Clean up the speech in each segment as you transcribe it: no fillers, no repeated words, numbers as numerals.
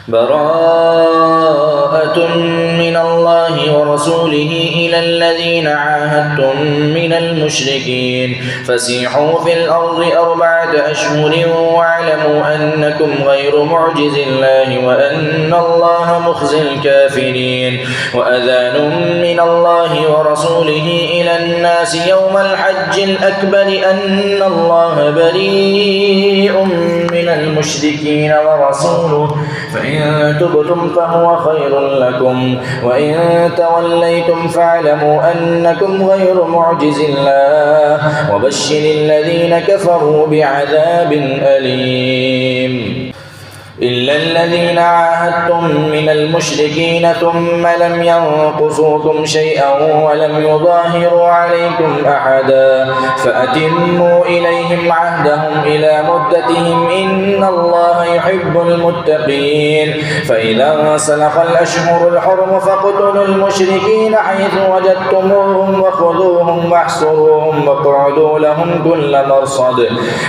براءة من الله ورسوله إلى الذين عاهدتم من المشركين فسيحوا في الأرض 4 أشهر واعلموا أنكم غير معجز الله وأن الله مخزي الكافرين وأذان من الله ورسوله إلى الناس يوم الحج الأكبر أن الله بريء من المشركين ورسوله فإن تبتم فهو خير لكم وإن توليتم فاعلموا أنكم غير معجز الله وبشر الذين كفروا بعذاب أليم إلا الذين عاهدتم من المشركين ثم لم ينقصوكم شيئا ولم يظاهروا عليكم أحدا فأتموا إليهم عهدهم إلى مدتهم إن الله يحب المتقين فإذا انسلخ الأشهر الحرم فاقتلوا المشركين حيث وجدتموهم وخذوهم واحصروهم واقعدوا لهم كل مرصد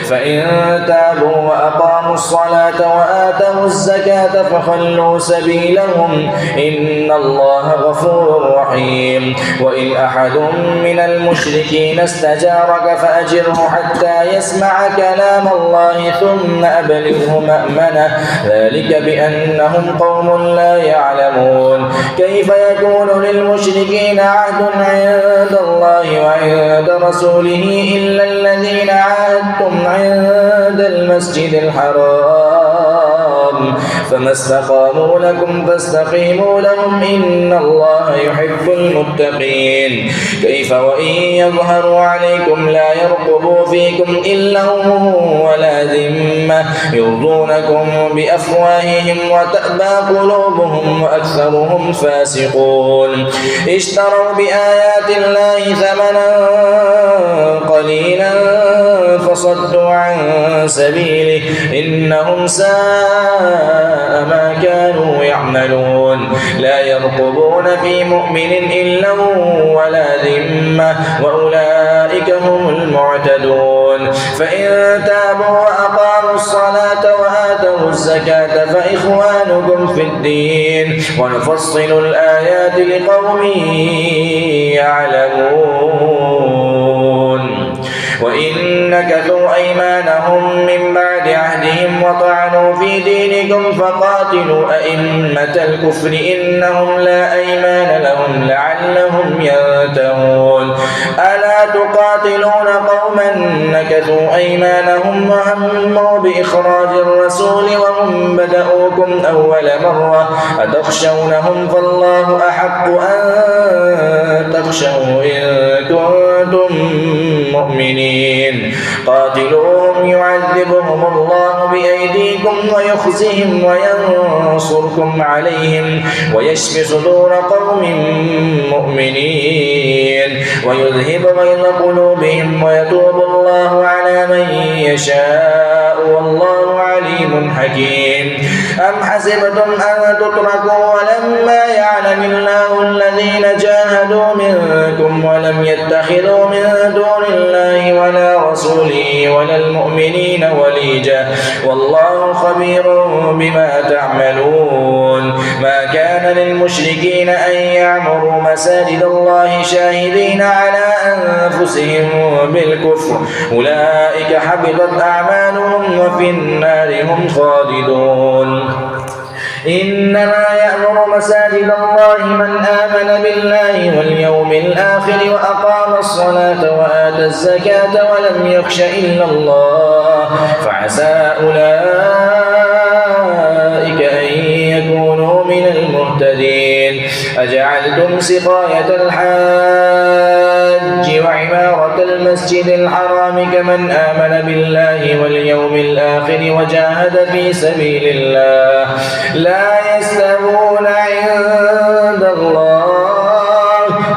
فإن تابوا وأقاموا الصلاة وآتوا الزكاة فخلوا سبيلهم إن الله غفور رحيم وإن أحد من المشركين استجارك فأجره حتى يسمع كلام الله ثم أبلغه مأمنه ذلك بأنهم قوم لا يعلمون كيف يكون للمشركين عهد عند الله وعند رسوله إلا الذين عاهدتم عند المسجد الحرام فما استقاموا لكم فاستقيموا لهم إن الله يحب المتقين كيف وإن يظهروا عليكم لا يرقبوا فيكم إلا ولا ذمة يرضونكم بأفواههم وتأبى قلوبهم وأكثرهم فاسقون اشتروا بآيات الله ثمنا قليلا فصدوا عن سبيله إنهم ساء ما كانوا يعملون لا يرقبون في مؤمن إلا ولا ذمة وأولئك هم المعتدون فإن تابوا وأقاموا الصلاة وآتوا الزكاة فإخوانكم في الدين ونفصل الآيات لقوم يعلمون وإن نكثوا أيمانهم من بعد عهدهم وطعنوا في دينكم فقاتلوا أئمة الكفر إنهم لا أيمان لهم لعلهم ينتهون ألا تقاتلون قوما نكثوا أيمانهم وهموا بإخراج الرسول وهم بدأوكم أول مرة أتخشونهم فالله أحق أن تخشوا إن كنتم مؤمنين قاتلوهم يعذبهم الله بأيديكم ويخزهم وينصركم عليهم ويشفي صدور قوم مؤمنين ويذهب غيظ قلوبهم ويتوب الله على من يشاء والله عليم حكيم أم حسبتم أن تتركوا ولما يعلم الله الذين جاهدوا منكم ولم يتخذوا من دون الله ولا رسوله ولا المؤمنين وليجا والله خبير بما تعملون ما كان للمشركين أن يعمروا مساجد الله شاهدين على أنفسهم بالكفر أولئك حبطت أعمالهم وفي النار هم خالدون إنما يأمر مساجد الله من آمن بالله واليوم الآخر وأقام الصلاة وآتى الزكاة ولم يخش إلا الله فعسى أولئك أن يكونوا من المهتدين أجعلتم سقاية الحاج وعمارة المسجد الحرام كمن آمن بالله واليوم الآخر وجاهد في سبيل الله لا يستوون عند الله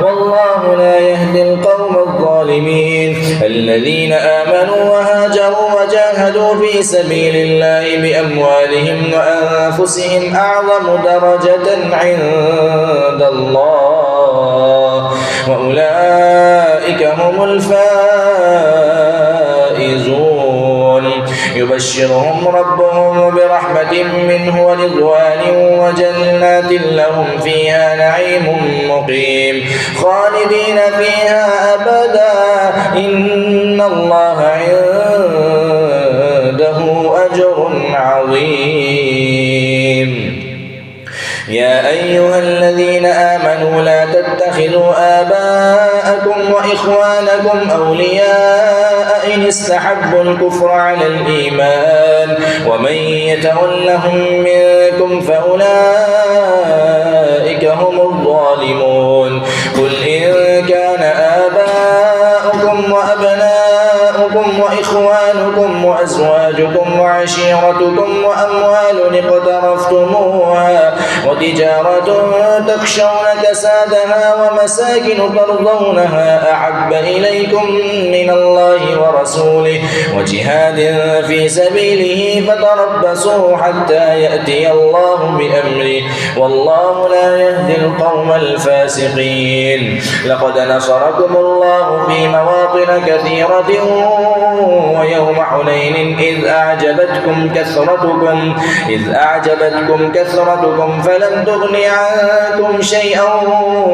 والله لا يهدي القوم الظالمين الذين آمنوا وهاجروا وجاهدوا في سبيل الله بأموالهم وأنفسهم أعظم درجة عند الله وأولئك هم الفائزون يبشرهم ربهم برحمة منه ورضوان وجنات لهم فيها نعيم مقيم خالدين فيها أبدا إن الله عنده أجر عظيم. يا أيها الذين آمنوا لا تتخذوا آباءكم وإخوانكم أولياء إن استحبوا الكفر على الإيمان ومن يتولهم منكم فأولئك هم الظالمون. قل إن كان آباؤكم وأبناؤكم وإخوانكم وأزواجكم وعشيرتكم وأموال اقترفتموها وتجارة تخشون كسادها ومساكن ترضونها أحب إليكم من الله ورسوله وجهاد في سبيله فتربصوا حتى يأتي الله بأمره والله لا يهدي القوم الفاسقين. لقد نصركم الله في مواطن كثيرة ويوم حنين إذ أعجبتكم كثرتكم فلم تغن عنكم شيئا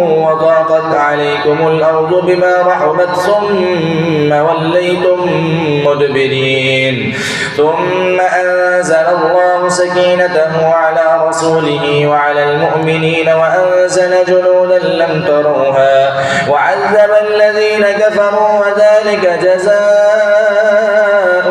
وضاقت عليكم الأرض بما رحبت ثم وليتم مدبرين ثم أنزل الله سكينته على رسوله وعلى المؤمنين وأنزل جنودا لم تروها وعذب الذين كفروا وذلك جزاء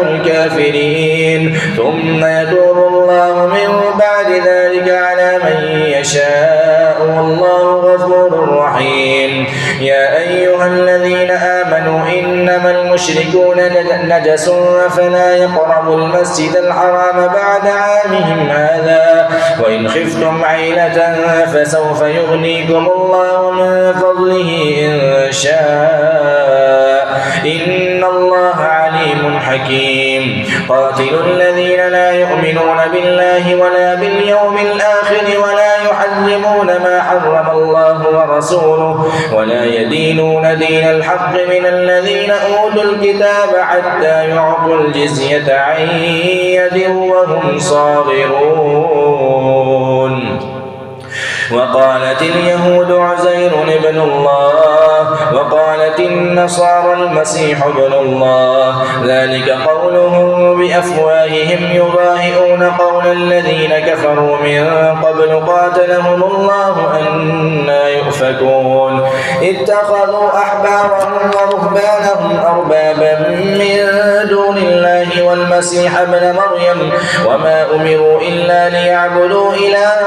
الكافرين. ثم يتوب الله من بعد ذلك على من يشاء والله غفور رحيم. يا أيها الذين آمنوا إنما المشركون نجس فلا يقربوا المسجد الحرام بعد عامهم هذا وإن خفتم عيلة فسوف يغنيكم الله من فضله إن شاء إن الله عليم حكيم. قاتلوا الذين لا يؤمنون بالله ولا باليوم الآخر ولا يحرمون ما حرم الله ورسوله ولا يدينون دين الحق من الذين أوتوا الكتاب حتى يعطوا الجزية عن يد وهم صاغرون. وقالت اليهود عزير ابن الله وقالت النصارى المسيح ابن الله ذلك قولهم بأفواههم يضاهئون قول الذين كفروا من قبل قاتلهم الله أنى يؤفكون. اتخذوا أحبارهم ورهبانهم أربابا من دون الله والمسيح ابن مريم وما أمروا إلا ليعبدوا إلها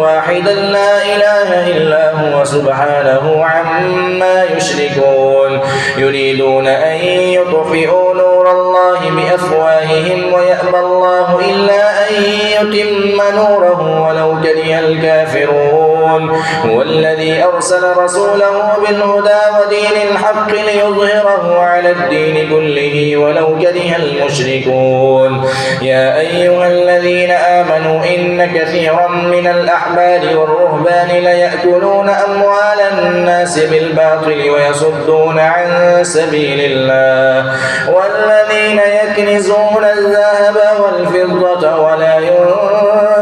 واحدا لا إله إلا هو سبحانه عما يشركون. يريدون أن يطفئوا نور الله بأفواههم ويأبى الله إلا أن يتم نوره ولو كره الكافرون. هو الذي أرسل رسوله بالهدى ودين الحق ليظهره على الدين كله ولو كره المشركون. يا أيها الذين آمنوا إن كثيرا من الأحبار والرهبان ليأكلون أموال الناس بالباطل ويصدون عن سبيل الله والذين يكنزون الذهب والفضة ولا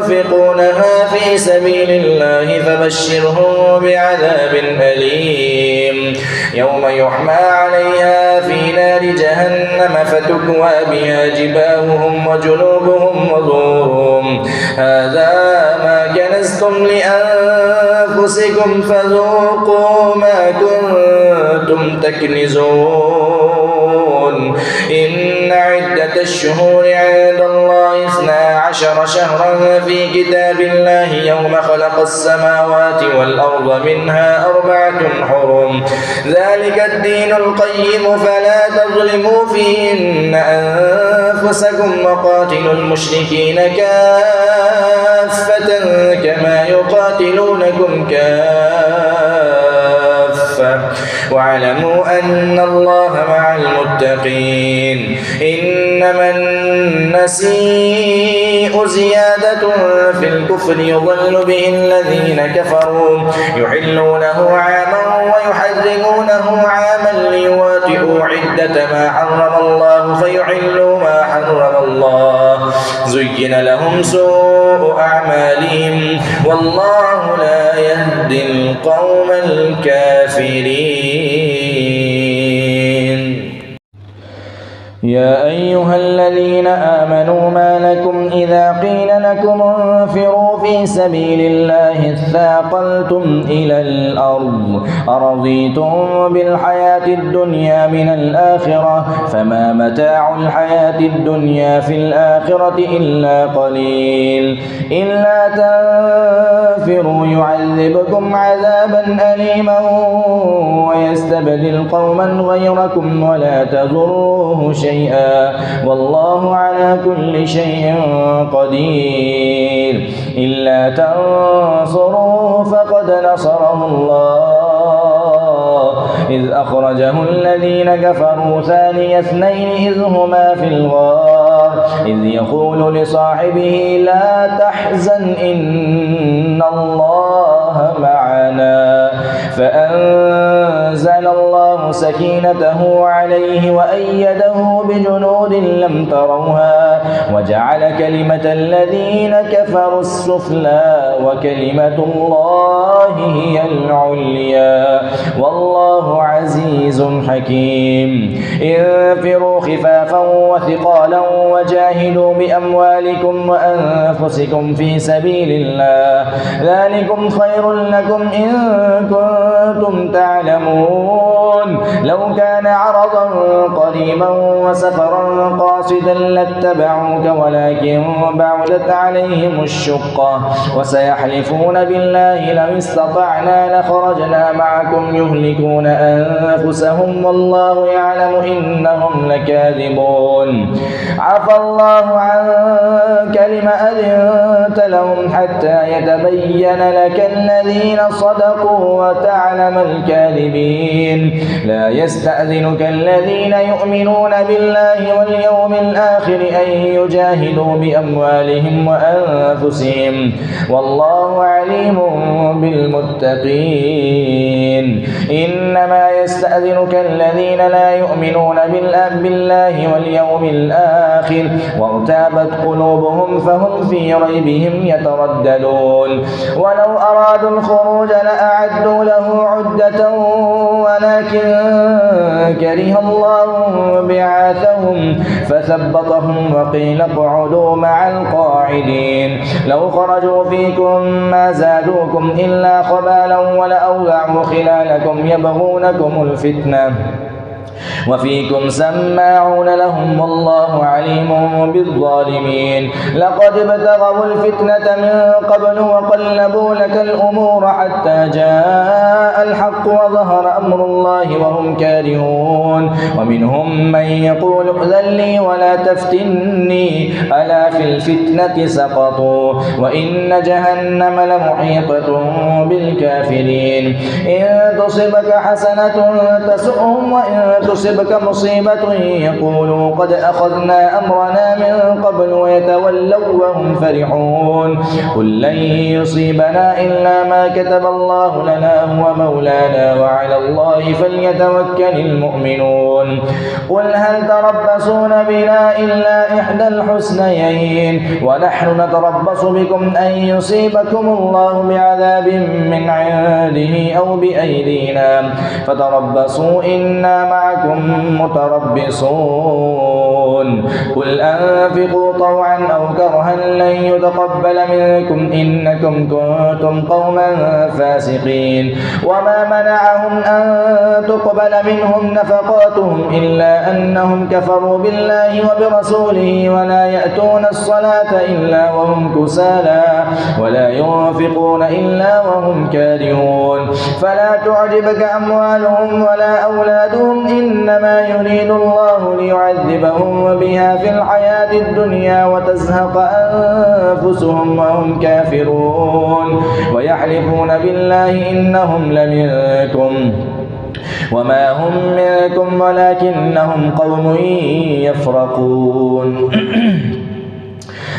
ينفقونها في سبيل الله فبشرهم بعذاب أليم. يوم يحمى عليها في نار جهنم فتكوى بها جباههم وجنوبهم وظهورهم هذا ما كنزتم لأنفسكم فذوقوا ما كنتم تكنزون. إن عدة الشهور عند الله 12 شهرا في كتاب الله يوم خلق السماوات والأرض منها 4 حرم ذلك الدين القيم فلا تظلموا فيهن أنفسكم وقاتلوا المشركين كافة كما يقاتلونكم كافة واعلموا أن الله مع المتقين. إنما النسيء زيادة في الكفر يضل به الذين كفروا يحلونه عاما ويحرمونه عاما ليواتئوا عدة ما حرم الله فيحلوا ما حرم الله وزين لهم سوء أعمالهم والله لا يهدي القوم الكافرين. يا أيها الذين آمنوا ما لكم إذا قيل لكم انفروا في سبيل الله اثاقلتم إلى الأرض أرضيتم بالحياة الدنيا من الآخرة فما متاع الحياة الدنيا في الآخرة إلا قليل. إلا تنفروا يعذبكم عذابا أليما ويستبدل قوما غيركم ولا تضروه شيئا والله على كل شيء قدير. إلا تنصروه فقد نصره الله إذ أخرجه الذين كفروا ثاني اثنين إذ هما في الغار إذ يقول لصاحبه لا تحزن إن الله معنا فأنزل الله سكينته عليه وأيده بجنود لم تروها وجعل كلمة الذين كفروا السفلى وكلمة الله هي العليا والله عزيز حكيم. انفروا خفافا وثقالا وجاهدوا بأموالكم وأنفسكم في سبيل الله ذلكم خير لكم إن كنتم تعلمون. لو كان عرضا قريبا وسفرا قاصدا لاتبعوك ولكن بعدت عليهم الشقة وسيحلفون بالله لو استطعنا لخرجنا معكم يهلكون أنفسهم والله يعلم إنهم لكاذبون. عفى الله عنك لما أذنت لهم حتى يتبين لك الذين صدقوا وتعلم الكاذبين. لا يستأذنك الذين يؤمنون بالله واليوم الآخر أن يجاهدوا بأموالهم وأنفسهم والله عليم بالمتقين. إنما يستأذنك الذين لا يؤمنون بالله واليوم الآخر وارتابت قلوبهم فهم في ريبهم يترددون. ولو أرادوا الخروج لأعدوا له عدة ولكن كره الله بعاثهم فثبطهم وقيل اقعدوا مع القاعدين. لو خرجوا فيكم ما زادوكم إلا خبالا ولأوضعوا خلالكم يبغونكم الفتنة وفيكم سماعون لهم والله عليم بالظالمين. لقد ابتغوا الفتنة من قبل وقلبوا لك الأمور حتى جاء الحق وظهر أمر الله وهم كارهون. ومنهم من يقول ائذن لي ولا تفتني ألا في الفتنة سقطوا وإن جهنم لمحيطة بالكافرين. إن تصبك حسنة تسؤهم وإن تصبك مصيبة يقولوا قد أخذنا أمرنا من قبل ويتولوا وهم فرحون. قل لن يصيبنا إلا ما كتب الله لنا هو مولانا وعلى الله فليتوكل المؤمنون. قل هل تربصون بنا إلا إحدى الحسنيين ونحن نتربص بكم أن يصيبكم الله بعذاب من عنده أو بأيدينا فتربصوا إنا معكم متربصون. قل أنفقوا طوعا أو كرها لن يتقبل منكم إنكم كنتم قوما فاسقين. وما منعهم أن تقبل منهم نفقاتهم إلا أنهم كفروا بالله وبرسوله ولا يأتون الصلاة إلا وهم كسالى ولا ينفقون إلا وهم كارهون. فلا تعجبك أموالهم ولا أولادهم إنما يريد الله ليعذبهم بها في الحياة الدنيا وتزهق أنفسهم وهم كافرون ويحلفون بالله إنهم لمنكم وما هم منكم ولكنهم قوم يفرقون.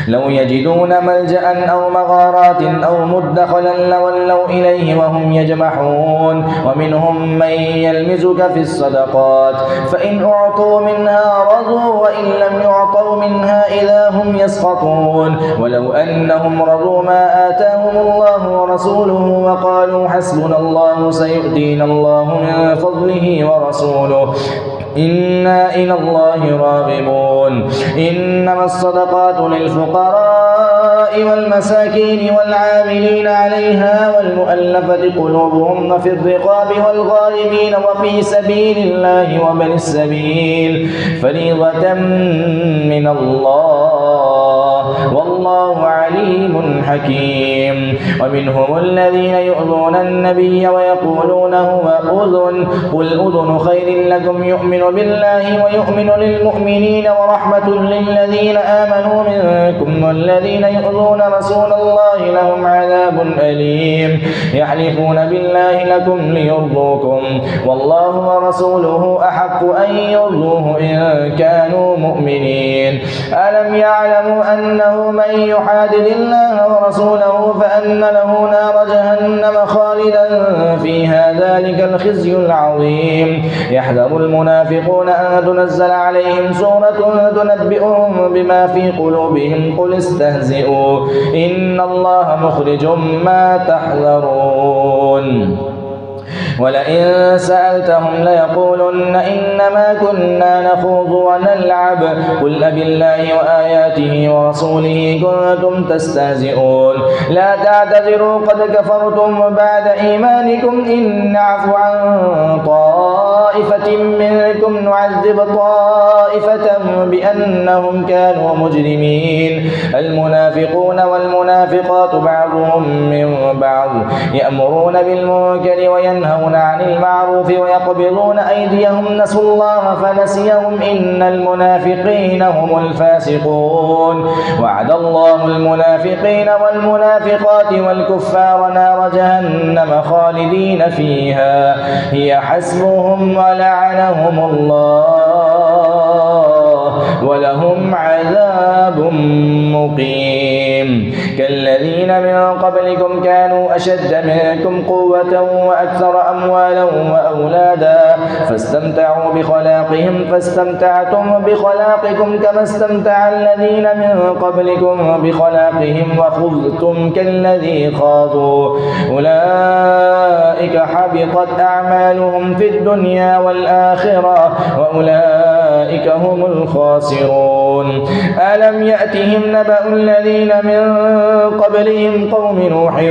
لو يجدون ملجأ أو مغارات أو مدخلا لولوا إليه وهم يجمحون ومنهم من يلمزك في الصدقات فإن أعطوا منها رضوا وإن لم يعطوا منها إذا هم يسخطون ولو أنهم رضوا ما آتاهم الله ورسوله وقالوا حسبنا الله سيؤتينا الله من فضله ورسوله إنا إلى الله راغبون إنما الصدقات للفقراء والمساكين والعاملين عليها والمؤلفة قلوبهم وفي الرقاب والغارمين وفي سبيل الله وابن السبيل فريضة من الله والله عليم حكيم ومنهم الذين يؤذون النبي ويقولون هو أذن قل أذن خير لكم يؤمن بالله ويؤمن للمؤمنين ورحمة للذين آمنوا منكم والذين يؤذون رسول الله لهم عذاب أليم يحلفون بالله لكم ليرضوكم والله ورسوله أحق أن يرضوه إن كانوا مؤمنين ألم يعلموا أنه من يحادد الله ورسوله فأن له نار جهنم خالدا فيها ذلك الخزي العظيم يحذر المنافقون أن تنزل عليهم سورة تنبئهم بما في قلوبهم قل استهزئوا إن الله مخرج ما تحذرون ولئن سألتهم ليقولن إنما كنا نخوض ونلعب قل أبالله وآياته ورسوله كنتم تستهزئون لا تعتذروا قد كفرتم بعد إيمانكم إن نعفو عن طائفة منكم نعذب طائفة بأنهم كانوا مجرمين المنافقون والمنافقات بعضهم من بعض يأمرون بالمنكر وينهون عن المعروف ويقبضون أيديهم نسوا الله فنسيهم إن المنافقين هم الفاسقون وعد الله المنافقين والمنافقات والكفار نار جهنم خالدين فيها هي حسبهم ولعنهم الله ولهم عذاب مقيم كالذين من قبلكم كانوا أشد منكم قوة وأكثر أموالا وأولادا فاستمتعوا بخلاقهم فاستمتعتم بخلاقكم كما استمتع الذين من قبلكم بخلاقهم وخذتم كالذي خاضوا أولئك حبطت أعمالهم في الدنيا والآخرة وأولئك هم الخاسرون ألم يأتهم نبأ الذين من قبلهم قوم نوح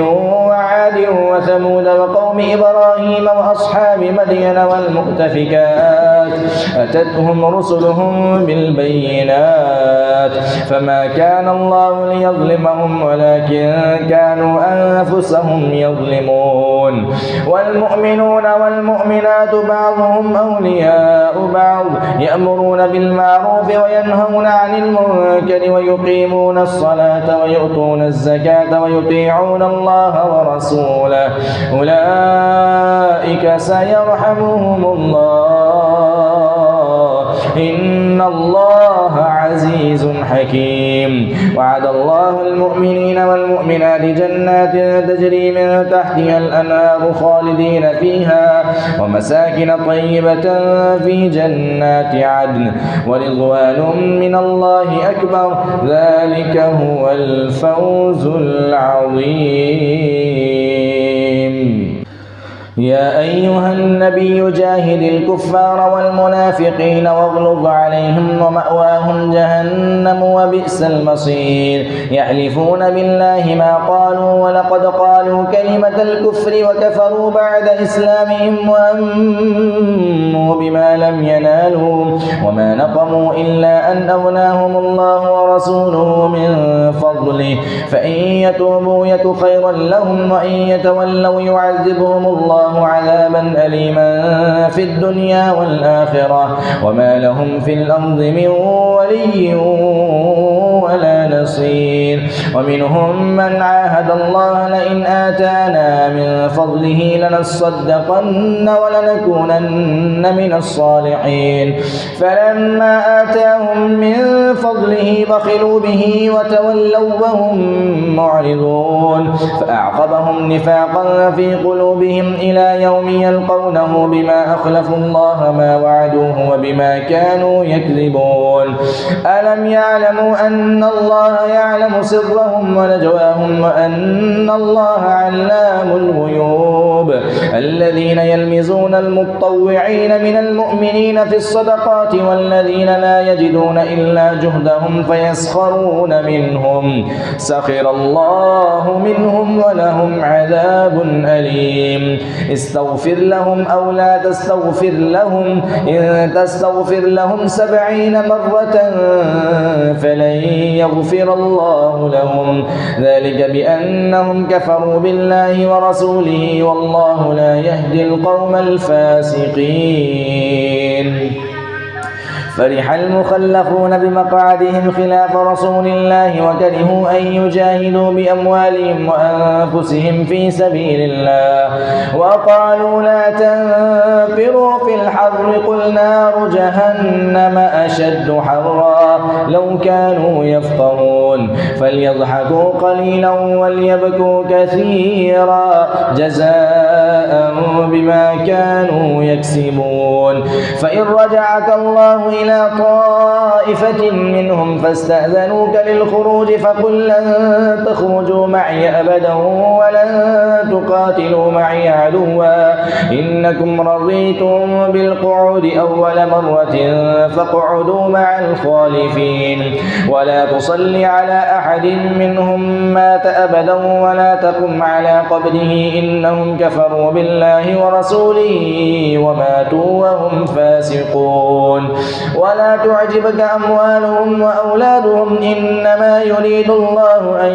وعاد وثمود وقوم إبراهيم وأصحاب مدين والمؤتفكات أتتهم رسلهم بالبينات فما كان الله ليظلمهم ولكن كانوا أنفسهم يظلمون والمؤمنون والمؤمنات بعضهم أولياء بعض يأمرون بالمعروف وينهون عن المنكر ويقيمون الصلاة ويؤتون الزكاة ويطيعون الله ورسوله أولئك سيرحمهم الله إن الله عزيز حكيم وعد الله المؤمنين والمؤمنات جنات تجري من تحتها الأنهار خالدين فيها ومساكن طيبة في جنات عدن ورضوان من الله أكبر ذلك هو الفوز العظيم يا أيها النبي جاهد الكفار والمنافقين واغلظ عليهم ومأواهم جهنم وبئس المصير يحلفون بالله ما قالوا ولقد قالوا كلمة الكفر وكفروا بعد إسلامهم وهموا بما لم ينالوا وما نقموا إلا أن أغناهم الله ورسوله من فضله فإن يتوبوا يك خيرا لهم وإن يتولوا يعذبهم الله عذابا أليما في الدنيا والآخرة وما لهم في الأرض من ولي ولا نصير. ومنهم من عاهد الله لئن آتانا من فضله لنصدقن ولنكونن من الصالحين فلما آتاهم من فضله بخلوا به وتولوا وهم معرضون فأعقبهم نفاقا في قلوبهم إلى يوم يلقونه بما أخلفوا الله ما وعدوه وبما كانوا يكذبون. ألم يعلموا أن الله يعلم سرهم ونجواهم وأن الله علام الغيوب. الذين يلمزون المطوعين من المؤمنين في الصدقات والذين لا يجدون إلا جهدهم فيسخرون منهم سخر الله منهم ولهم عذاب أليم. استغفر لهم أو لا تستغفر لهم إن تستغفر لهم 70 مرة فلن يغفر الله لهم ذلك بأنهم كفروا بالله ورسوله والله لا يهدي القوم الفاسقين. فرح المخلفون بمقعدهم خلاف رسول الله وكرهوا أن يجاهدوا بأموالهم وأنفسهم في سبيل الله وقالوا لا تنفروا في الحر قل نار جهنم أشد حرا لو كانوا يفقهون فليضحكوا قليلا وليبكوا كثيرا جزاء بما كانوا يكسبون. فإن رجعك الله إلى طائفة منهم فاستأذنوك للخروج فقل لن تخرجوا معي أبدا ولن تقاتلوا معي عدوا إنكم رضيتم بالقعود أول مرة فاقعدوا مع الخالفين ولا تصل على أحد منهم مات أبدا ولا تقم على قبره إنهم كفروا بالله ورسوله وماتوا وهم فاسقون. ولا تعجبك أموالهم وأولادهم إنما يريد الله أن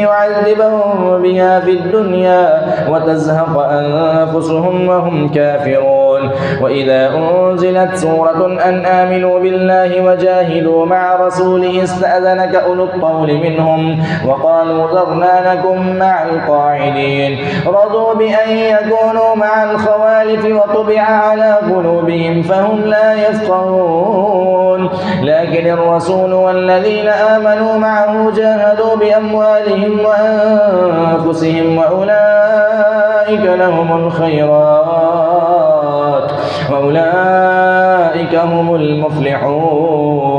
يعذبهم بها في الدنيا وتزهق أنفسهم وهم كافرون. وإذا أنزلت سورة أن آمنوا بالله وجاهدوا مع رسوله استأذنك أولو الطول منهم وقالوا ذرنا نكن مع القاعدين رضوا بأن يكونوا مع الخوالف وطبع على قلوبهم فهم لا يفقهون. لكن الرسول والذين آمنوا معه جاهدوا بأموالهم وأنفسهم وأولئك لهم الخيرات وأولئك هم المفلحون.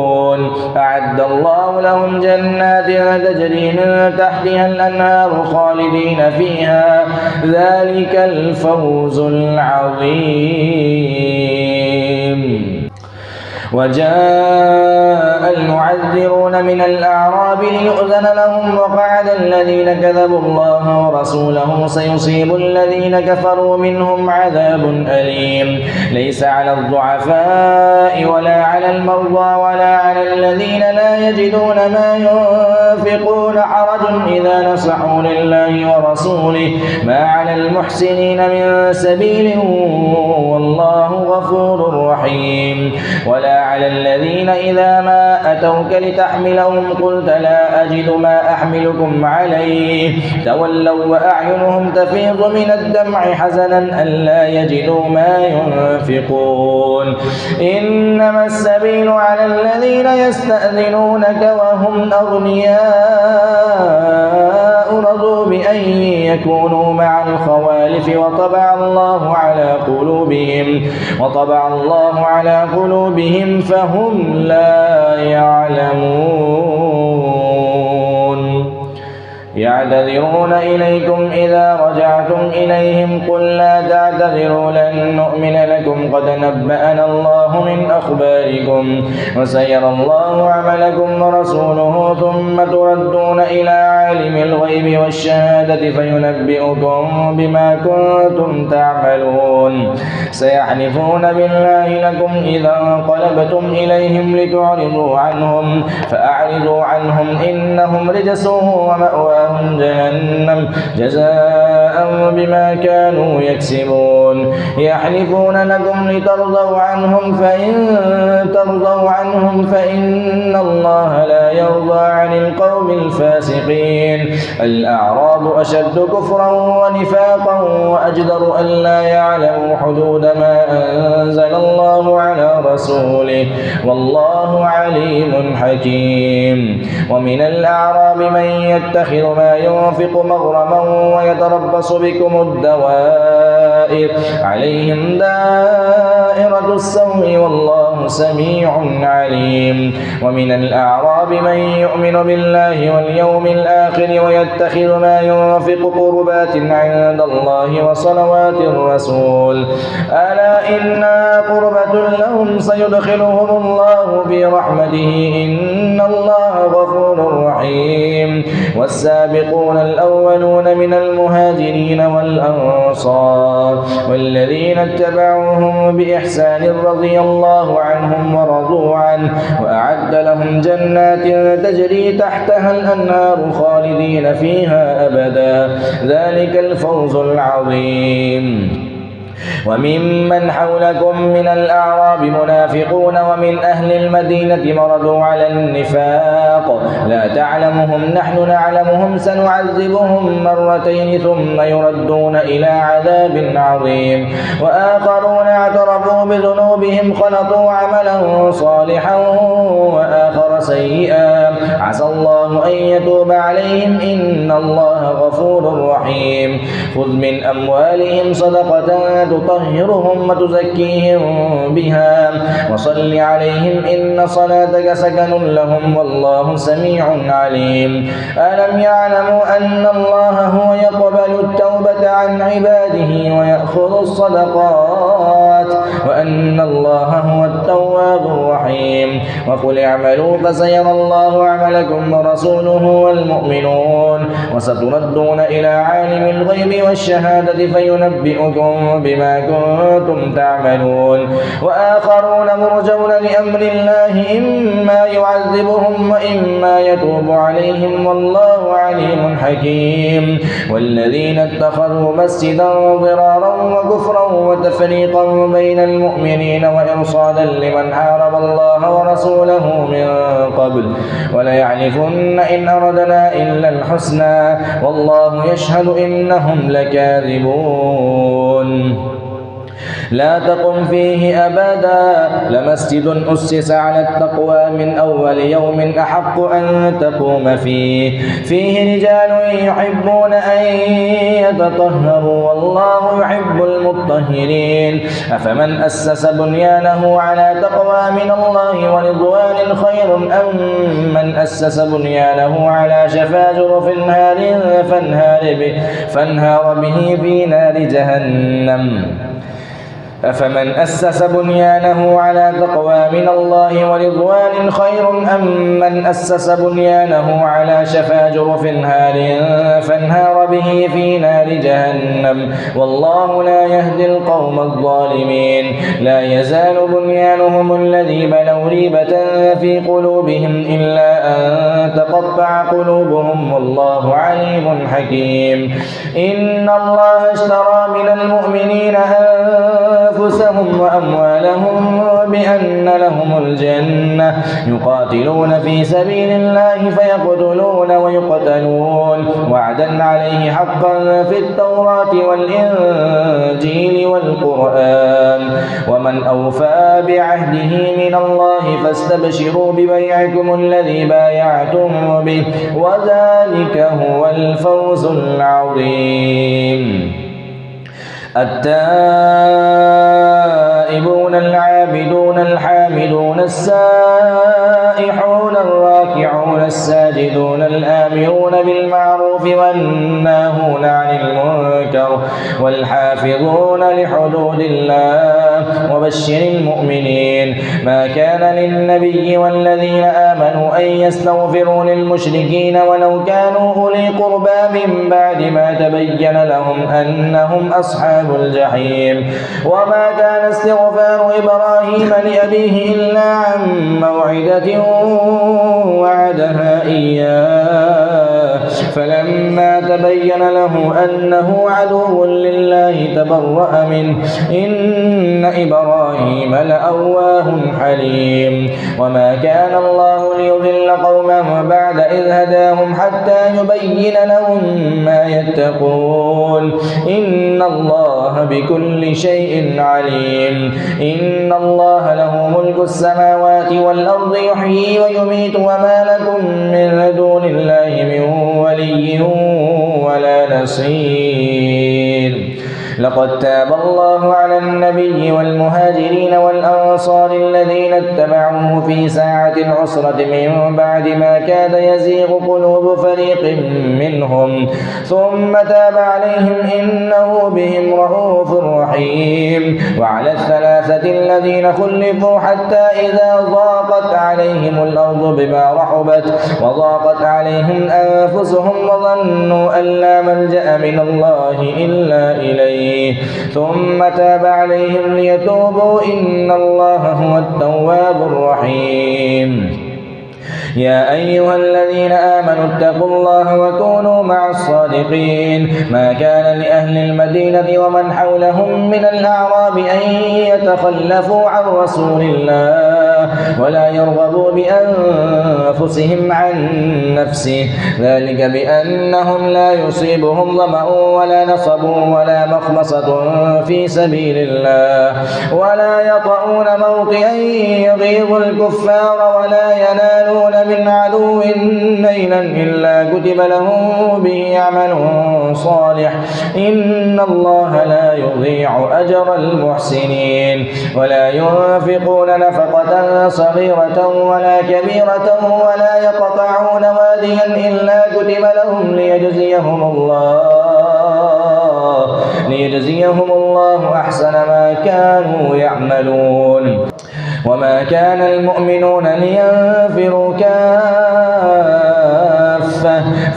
أعد الله لهم جنات تجري من تحتها الأنهار خالدين فيها ذلك الفوز العظيم. وجاء المعذرون من الأعراب ليؤذن لهم وقعد الذين كذبوا الله ورسوله سيصيب الذين كفروا منهم عذاب أليم. ليس على الضعفاء ولا على المرضى ولا على الذين لا يجدون ما ينفقون حرج إذا نصحوا لله ورسوله ما على المحسنين من سبيل والله غفور رحيم. ولا على الذين إذا ما أتوك لتحملهم قلت لا أجد ما أحملكم عليه تولوا وأعينهم تفيض من الدمع حزنا ألا يجدوا ما ينفقون. إنما السبيل على الذين يستأذنونك وهم أغنياء رضوا بأن يكونوا مع الخوالف وطبع الله على قلوبهم فهم لا يعلمون. يعتذرون إليكم إذا رجعتم إليهم قل لا تعتذروا لن نؤمن لكم قد نبأنا الله من أخباركم وسيرى الله عملكم ورسوله ثم تردون إلى عالم الغيب والشهادة فينبئكم بما كنتم تعملون. سيحلفون بالله لكم إذا انقلبتم إليهم لتعرضوا عنهم فأعرضوا عنهم إنهم رجس ومأواهم جهنم جزاء جزاء بما كانوا يكسبون يحلفون لكم لترضوا عنهم فإن ترضوا عنهم فإن الله لا يرضى عن القوم الفاسقين الأعراب أشد كفرا ونفاقا وأجدر أن لا يعلموا حدود ما أنزل الله على رسوله والله عليم حكيم ومن الأعراب من يتخذ ما ينفق مغرما ويتربص بكم الدوائر عليهم دائرة السوء والله سميع عليم ومن الأعراب من يؤمن بالله واليوم الآخر ويتخذ ما ينفق قربات عند الله وصلوات الرسول ألا إنها قربة لهم سيدخلهم الله في رحمته إن الله غفور رحيم والسابقون الأولون من المهاجرين والأنصار والذين اتبعوهم بإحسان رضي الله عنهم ورضوا عنه وأعد لهم جنات تجري تحتها الأنهار خالدين فيها أبدا ذلك الفوز العظيم وممن حولكم من الأعراب منافقون ومن أهل المدينة مردوا على النفاق لا تعلمهم نحن نعلمهم سنعذبهم مرتين ثم يردون إلى عذاب عظيم وآخرون اعترفوا بذنوبهم خلطوا عملا صالحا وآخر سيئا عسى الله أن يتوب عليهم إن الله غفور رحيم خذ من أموالهم صدقة تطهرهم وتزكيهم بها وصل عليهم إن صلاتك سكن لهم والله سميع عليم ألم يعلموا أن الله هو يقبل التوبة عن عباده ويأخذ الصدقات وأن الله هو التواب الرحيم وقل اعملوا فسيرى الله عملكم ورسوله والمؤمنون وستردون إلى عالم الغيب والشهادة فينبئكم بما كنتم تعملون وآخرون مرجون لأمر الله إما يعذبهم وإما يتوب عليهم والله عليم حكيم والذين اتخذوا مسجدا ضرارا وكفرا وتفريقا بين المؤمنين وإرصادا لمن حارب الله ورسوله من قبل وليعلفن إن أردنا إلا الحسنى والله يشهد إنهم لكاذبون لا تقم فيه أبدا لمسجد أسس على التقوى من أول يوم أحق أن تقوم فيه رجال يحبون أن يتطهروا والله يحب المطهرين أفمن أسس بنيانه على تقوى من الله ورضوان خير أم من أسس بنيانه على شفا جرف فانهار به في نار جهنم أفمن أسس بنيانه على تقوى من الله ورضوان خير أم من أسس بنيانه على شفا جرف فانهار به في نار جهنم والله لا يهدي القوم الظالمين لا يزال بنيانهم الذي بنوا ريبة في قلوبهم إلا أن تقطع قلوبهم والله عليم حكيم إن الله اشترى من المؤمنين أنفسهم وأموالهم بأن لهم الجنة يقاتلون في سبيل الله فيقتلون ويقتلون وعدا عليه حقا في التوراة والإنجيل والقرآن ومن أوفى بعهده من الله فاستبشروا ببيعكم الذي بايعتم به وذلك هو الفوز العظيم التائبون العابدون الحامدون السائحون الراكعون الساجدون الآمرون بالمعروف والناهون عن المنكر والحافظون لحدود الله وبشر المؤمنين ما كان للنبي والذين آمنوا أن يستغفروا للمشركين ولو كانوا أولي قربى من بعد ما تبين لهم أنهم أصحاب الجحيم وما كان استغفار إبراهيم لأبيه إلا عن موعدة وعدها إياه فلما تبين له أنه عدو لله تبرأ منه إن إبراهيم لأواه حليم وما كان الله ليضل قوما بعد إذ هداهم حتى يبين لهم ما يتقون إن الله بكل شيء عليم إن الله له ملك السماوات والأرض يحيي ويميت وما لكم من دون الله من ولي ولا نصير لقد تاب الله على النبي والمهاجرين والأنصار الذين اتبعوه في ساعة العسرة من بعد ما كاد يزيغ قلوب فريق منهم ثم تاب عليهم إنه بهم رءوف رحيم وعلى الثلاثة الذين خلفوا حتى إذا ضاقت عليهم الأرض بما رحبت وضاقت عليهم أنفسهم وظنوا أن لا ملجأ من الله إلا إليه ثم تاب عليهم ليتوبوا إن الله هو التواب الرحيم يا أيها الذين آمنوا اتقوا الله وكونوا مع الصادقين ما كان لأهل المدينة ومن حولهم من الأعراب أن يتخلفوا عن رسول الله ولا يرغبوا بأنفسهم عن نفسه ذلك بأنهم لا يصيبهم ظمأ ولا نصب ولا مخمصة في سبيل الله ولا يطؤون موطئا يغيظ الكفار ولا ينالون من عدو نيلا إلا كتب لهم به عمل صالح إن الله لا يضيع أجر المحسنين ولا ينفقون نفقة صغيرة ولا كبيرة ولا يقطعون واديا إلا كتب لهم ليجزيهم الله أحسن ما كانوا يعملون وما كان المؤمنون لينفروا كافة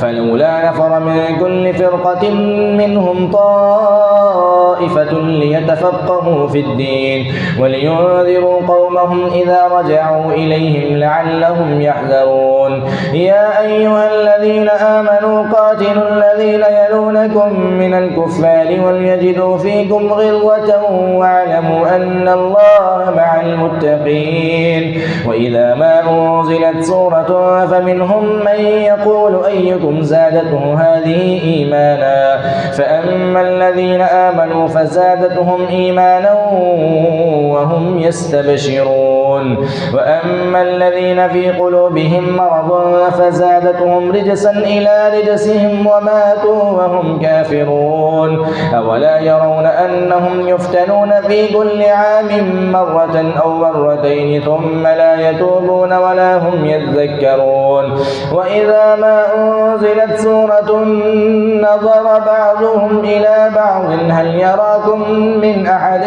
فلولا نفر من كل فرقة منهم طائفة ليتفقهوا في الدين ولينذروا قومهم إذا رجعوا إليهم لعلهم يحذرون يا أيها الذين آمنوا قاتلوا الذين يلونكم من الكفار وليجدوا فيكم غلظة واعلموا أن الله مع المتقين وإذا ما أنزلت سورة فمنهم من يقول أيكم زادته هذه إيمانا فأما الذين آمنوا فزادتهم إيمانا وهم يستبشرون وأما الذين في قلوبهم مرض فزادتهم رجسا إلى رجسهم وماتوا وهم كافرون أولا يرون أنهم يفتنون في كل عام مرة أو مرتين ثم لا يتوبون ولا هم يذكرون وإذا ما أنزلت سورة نظر بعضهم إلى بعض هل يراكم من أحد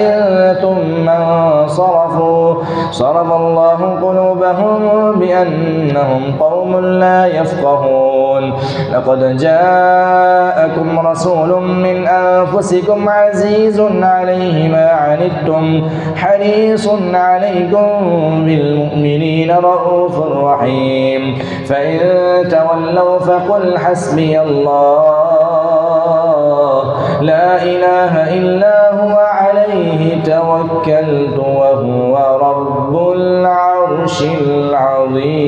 ثم انصرفوا صرف الله قلوبهم بأنهم قوم لا يفقهون لقد جاءكم رسول من أنفسكم عزيز عليه ما عنتم حريص عليكم بالمؤمنين رؤوف رحيم فإن تولوا فقل حسبي الله لا إله إلا هو عليه توكلت وهو رب العرش العظيم